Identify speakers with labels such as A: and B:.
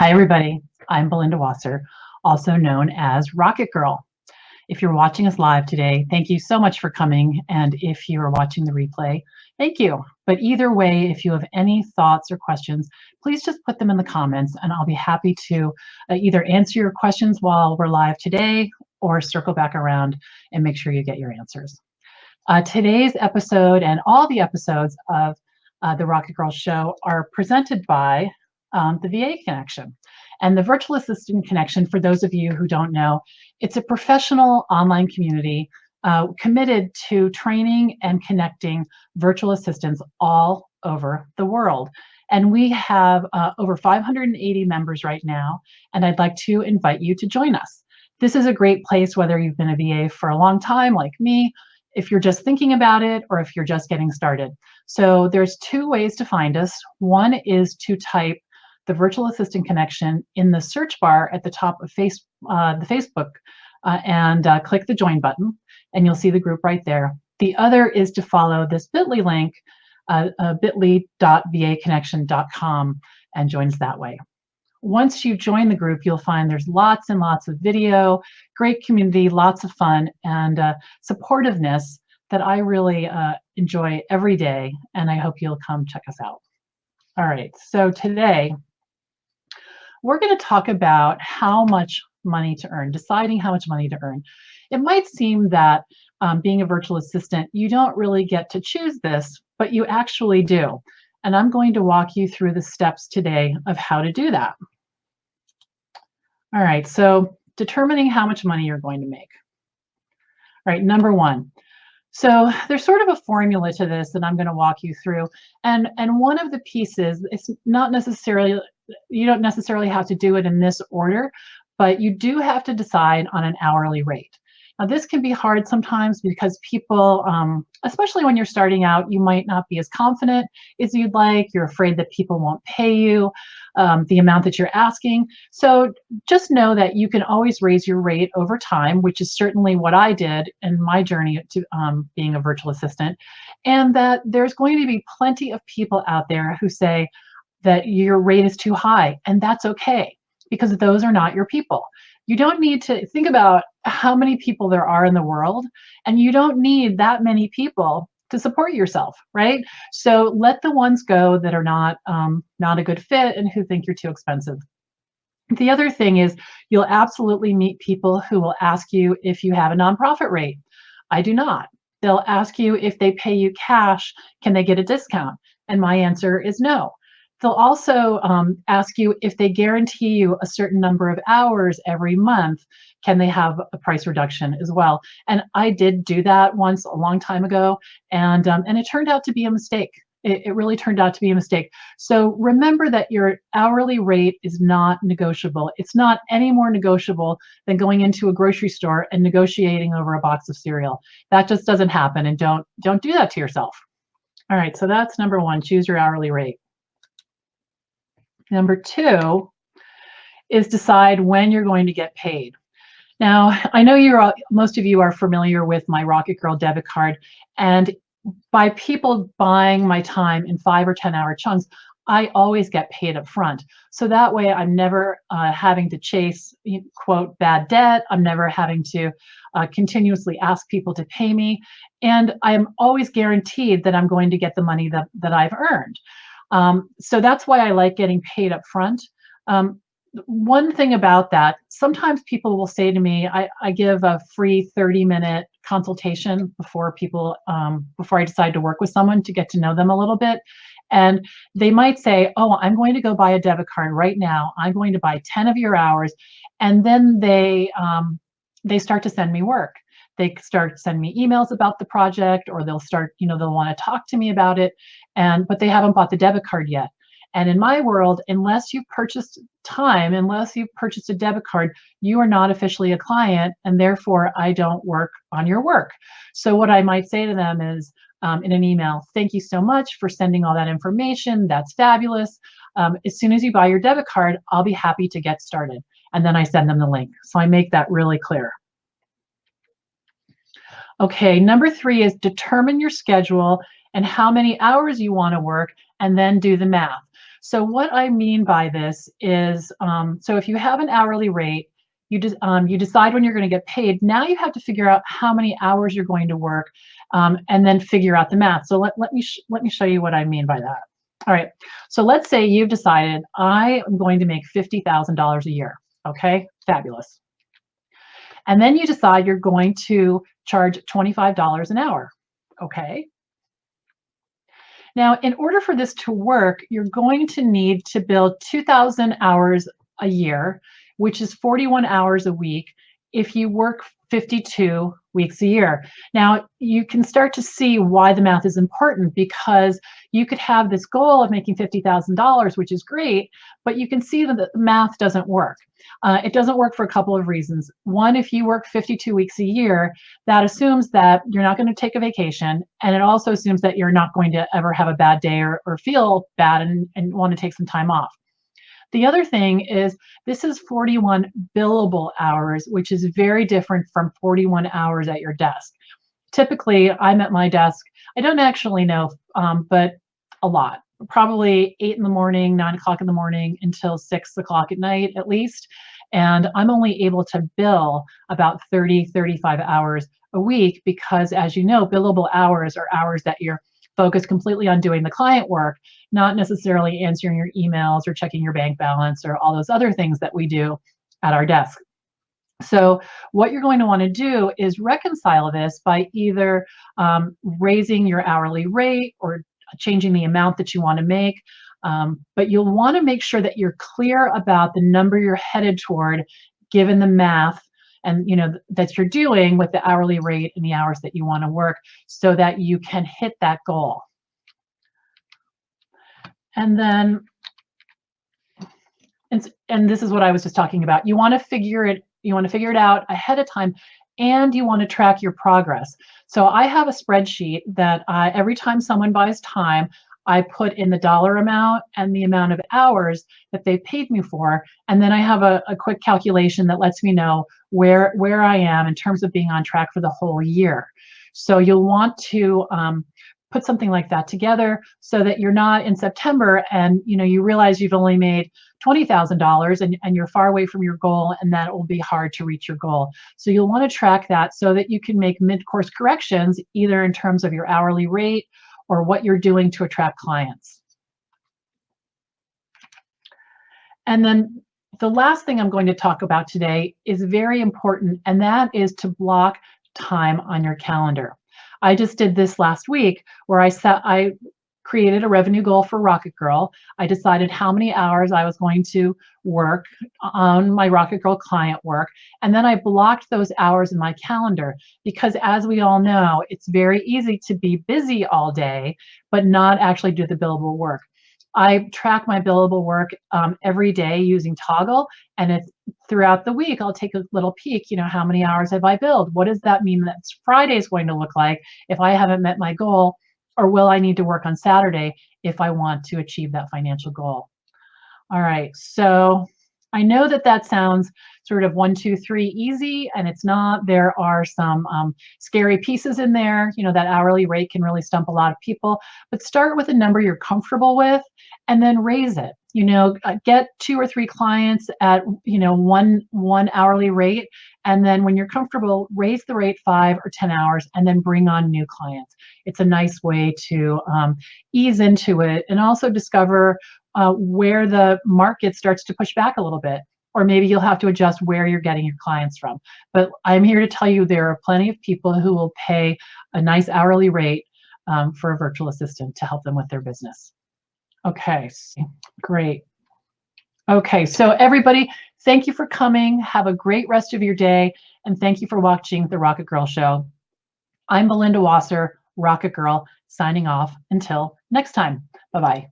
A: Hi, everybody. I'm Belinda Wasser, also known as Rocket Girl. If you're watching us live today, thank you so much for coming. And if you are watching the replay, thank you. But either way, if you have any thoughts or questions, please just put them in the comments and I'll be happy to either answer your questions while we're live today or circle back around and make sure you get your answers. Today's episode and all the episodes of the Rocket Girl Show are presented by the VA Connection. And the Virtual Assistant Connection, for those of you who don't know, it's a professional online community committed to training and connecting virtual assistants all over the world. And we have over 580 members right now, and I'd like to invite you to join us. This is a great place, whether you've been a VA for a long time like me, if you're just thinking about it, or if you're just getting started. So there's two ways to find us. One is to type the Virtual Assistant Connection in the search bar at the top of the Facebook and click the join button, and you'll see the group right there. The other is to follow this bit.ly link, bit.ly.vaconnection.com, and join us that way. Once you join the group, you'll find there's lots and lots of video, great community, lots of fun, and supportiveness that I really enjoy every day, and I hope you'll come check us out. All right, so today we're going to talk about how much money to earn, deciding how much money to earn. It might seem that being a virtual assistant, you don't really get to choose this, but you actually do. And I'm going to walk you through the steps today of how to do that. All right, so determining how much money you're going to make. All right, number one. So there's sort of a formula to this that I'm going to walk you through. And one of the pieces, it's not necessarily, you don't necessarily have to do it in this order, but you do have to decide on an hourly rate. Now, this can be hard sometimes because people, especially when you're starting out, you might not be as confident as you'd like. You're afraid that people won't pay you the amount that you're asking. So just know that you can always raise your rate over time, which is certainly what I did in my journey to being a virtual assistant, and that there's going to be plenty of people out there who say that your rate is too high, and that's okay, because those are not your people. You don't need to think about how many people there are in the world, and you don't need that many people to support yourself, right? So let the ones go that are not a good fit and who think you're too expensive. The other thing is you'll absolutely meet people who will ask you if you have a nonprofit rate. I do not. They'll ask you if they pay you cash, can they get a discount? And my answer is no. They'll also ask you if they guarantee you a certain number of hours every month, can they have a price reduction as well? And I did do that once a long time ago, and it turned out to be a mistake. It really turned out to be a mistake. So remember that your hourly rate is not negotiable. It's not any more negotiable than going into a grocery store and negotiating over a box of cereal. That just doesn't happen, and don't do that to yourself. All right, so that's number one, choose your hourly rate. Number two is decide when you're going to get paid. Now, I know most of you are familiar with my Rocket Girl debit card, and by people buying my time in 5 or 10 hour chunks, I always get paid up front. So that way I'm never having to chase, quote, bad debt. I'm never having to continuously ask people to pay me. And I'm always guaranteed that I'm going to get the money that I've earned. So that's why I like getting paid up front. One thing about that, sometimes people will say to me, I give a free 30-minute consultation before I decide to work with someone to get to know them a little bit. And they might say, oh, I'm going to go buy a debit card right now. I'm going to buy 10 of your hours. And then they start to send me work. They start to send me emails about the project, or they'll start, they'll want to talk to me about it, but they haven't bought the debit card yet. And in my world, unless you've purchased time, unless you've purchased a debit card, you are not officially a client, and therefore I don't work on your work. So what I might say to them is in an email, thank you so much for sending all that information. That's fabulous. As soon as you buy your debit card, I'll be happy to get started. And then I send them the link. So I make that really clear. Okay, number three is determine your schedule and how many hours you want to work, and then do the math. So what I mean by this is, so if you have an hourly rate, you decide when you're going to get paid. Now you have to figure out how many hours you're going to work, and then figure out the math. So let me show you what I mean by that. All right. So let's say you've decided I am going to make $50,000 a year. Okay, fabulous. And then you decide you're going to charge $25 an hour. Okay. Now, in order for this to work, you're going to need to build 2,000 hours a year, which is 41 hours a week if you work 52 weeks a year. Now, you can start to see why the math is important, because you could have this goal of making $50,000, which is great, but you can see that the math doesn't work. It doesn't work for a couple of reasons. One, if you work 52 weeks a year, that assumes that you're not going to take a vacation, and it also assumes that you're not going to ever have a bad day or feel bad and want to take some time off. The other thing is this is 41 billable hours, which is very different from 41 hours at your desk. Typically, I'm at my desk, I don't actually know, but a lot. Probably 8 in the morning, 9 o'clock in the morning until 6 o'clock at night at least. And I'm only able to bill about 30, 35 hours a week because, as you know, billable hours are hours that you're focused completely on doing the client work, not necessarily answering your emails or checking your bank balance or all those other things that we do at our desk. So what you're going to want to do is reconcile this by either raising your hourly rate or changing the amount that you want to make. But you'll want to make sure that you're clear about the number you're headed toward, given the math and that you're doing with the hourly rate and the hours that you want to work, so that you can hit that goal. And then, and this is what I was just talking about. You want to figure it out ahead of time, and you want to track your progress. So I have a spreadsheet that every time someone buys time, I put in the dollar amount and the amount of hours that they paid me for, and then I have a quick calculation that lets me know where I am in terms of being on track for the whole year. So you'll want to put something like that together so that you're not in September and you realize you've only made $20,000 and you're far away from your goal, and that will be hard to reach your goal. So you'll want to track that so that you can make mid-course corrections, either in terms of your hourly rate or what you're doing to attract clients. And then the last thing I'm going to talk about today is very important, and that is to block time on your calendar. I just did this last week where I created a revenue goal for RocketGirl. I decided how many hours I was going to work on my RocketGirl client work, and then I blocked those hours in my calendar, because as we all know, it's very easy to be busy all day but not actually do the billable work. I track my billable work every day using Toggle, and throughout the week I'll take a little peek, how many hours have I billed? What does that mean that Friday is going to look like if I haven't met my goal? Or will I need to work on Saturday if I want to achieve that financial goal? All right, so I know that sounds sort of 1, 2, 3 easy, and it's not. There are some scary pieces in there. That hourly rate can really stump a lot of people, but start with a number you're comfortable with and then raise it. Get 2 or 3 clients at one hourly rate, and then when you're comfortable, raise the rate 5 or 10 hours and then bring on new clients. It's a nice way to ease into it and also discover where the market starts to push back a little bit, or maybe you'll have to adjust where you're getting your clients from. But I'm here to tell you there are plenty of people who will pay a nice hourly rate for a virtual assistant to help them with their business. Okay, great. Okay, so everybody, thank you for coming. Have a great rest of your day, and thank you for watching the RocketGirl Show. I'm Belinda Wasser, RocketGirl, signing off until next time. Bye-bye.